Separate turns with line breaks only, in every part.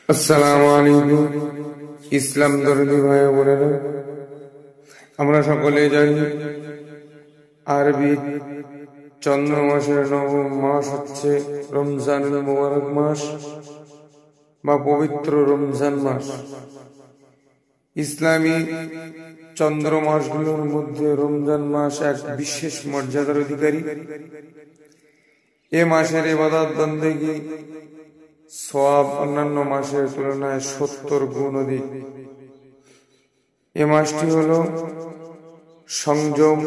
আসসালামু আলাইকুম। ইসলাম দরদি ভাই বোনেরা, আমরা সকলে জানি আরবি চন্দ্র মাসের নবম মাস হচ্ছে রমজানুল মুবারক মাস বা পবিত্র রমজান মাস। ইসলামী চন্দ্র মাসগুলোর মধ্যে রমজান মাস এক বিশেষ মর্যাদার অধিকারী। এ মাসের ইবাদত বন্দেগী সওয়াব অন্যান্য মাসের তুলনায় 70 গুণ অধিক। এ মাসটি হল সংযম,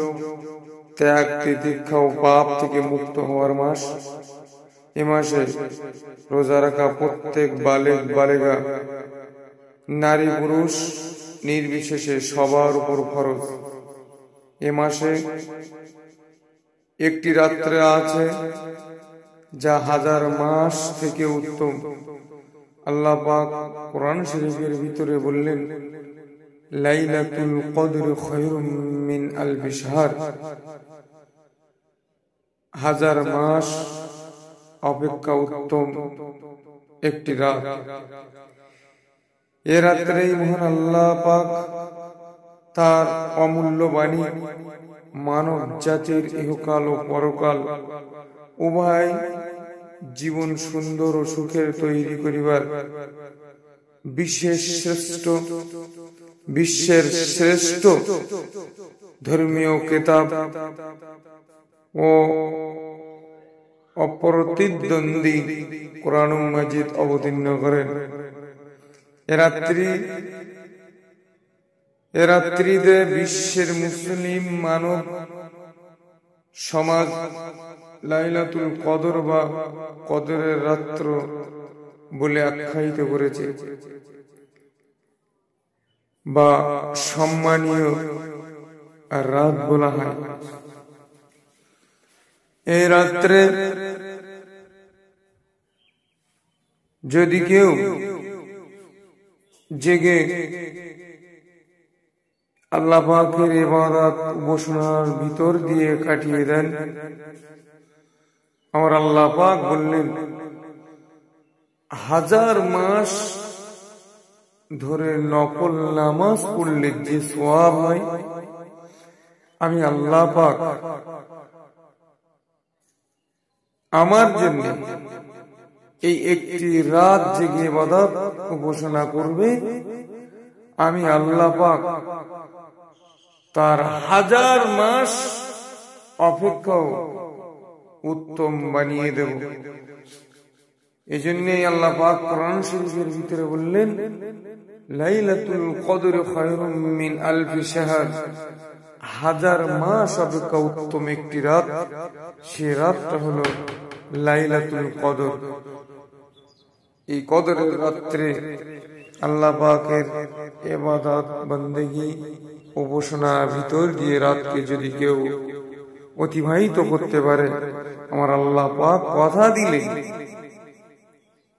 ত্যাগ, তিতিক্ষা ও পাপ থেকে মুক্ত হওয়ার মাস। এ মাসে রোজা রাখা প্রত্যেক বালেগ বালেগা, নারী পুরুষ নির্বিশেষে সবার উপর ফরজ। এ মাসে একটি রাত্রে আছে যা হাজার মাস থেকে উত্তম। আল্লাহ পাক কোরআন শরীফের ভিতরে বললেন, লাইলাতুল কদর খায়রুম মিন আলফি শাহর, হাজার মাস অপেক্ষা উত্তম একটি রাত। এ রাত্রেই মহান আল্লাহ পাক তার অমূল্য বাণী মানব জাতির ইহকাল ও পরকাল উভয় জীবন সুন্দর ও সুখের তৈরি করিবার বিশ্বের শ্রেষ্ঠ ধর্মীয় কিতাব ও অপ্রতিদ্বন্দ্বী কোরআন মাজিদ অবতীর্ণ করেন। এ রাত্রিতে বিশ্বের মুসলিম মানব সমাজ লাইলাতুল কদর বা কদরের রাত্র বলে আখ্যায়িত করেছে বা সম্মানীয় রাত বলা হয়। এই রাত্রে যদি কেউ জেগে আল্লাহ পাকের ইবাদত উপাসনার ভিতর দিয়ে কাটিয়ে দেন, আমার আল্লাহ পাক বললেন, হাজার মাস ধরে নফল নামাজ পড়লে যে সওয়াব হয়, আমি আল্লাহ পাক আমার জন্য এই একটি রাত জেগে ইবাদত উপাসনা করবে, আমি আল্লাহ পাক তার হাজার মাস অপেক্ষাও উত্তম বানিয়ে দেব। এজন্যই আল্লাহ পাক কোরআন শরীফের ভিতরে বললেন, লাইলাতুল কদর খায়রুম মিন আলফি শাহর, হাজার মাস অপেক্ষা উত্তম একটি রাত। সে রাতটা হলো লাইলাতুল কদর। এই কদরের রাত্রে আল্লাহ পাকের ইবাদত বন্দেগী উপাসনার ভিতর দিয়ে রাতকে যদি কেউ অতিবাহিত করতে পারে, আমার আল্লাহ পাক কথা দিলেন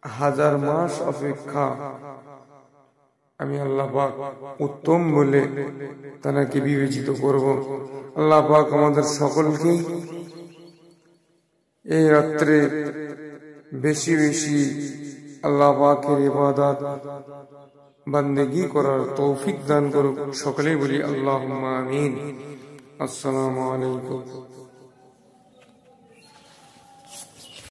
হাজার মাস অপেক্ষা আমি আল্লাহ পাক উত্তম বলে তাকে বিবেচিত করব। আল্লাহ পাক আমাদের সকলকেই এই রাত্রে বেশি বেশি আল্লাহ পাকের ইবাদত বন্দেগী করার তৌফিক দান করুক। সকলেই বলি আল্লাহুম্মা আমিন। আসসালামু আলাইকুম।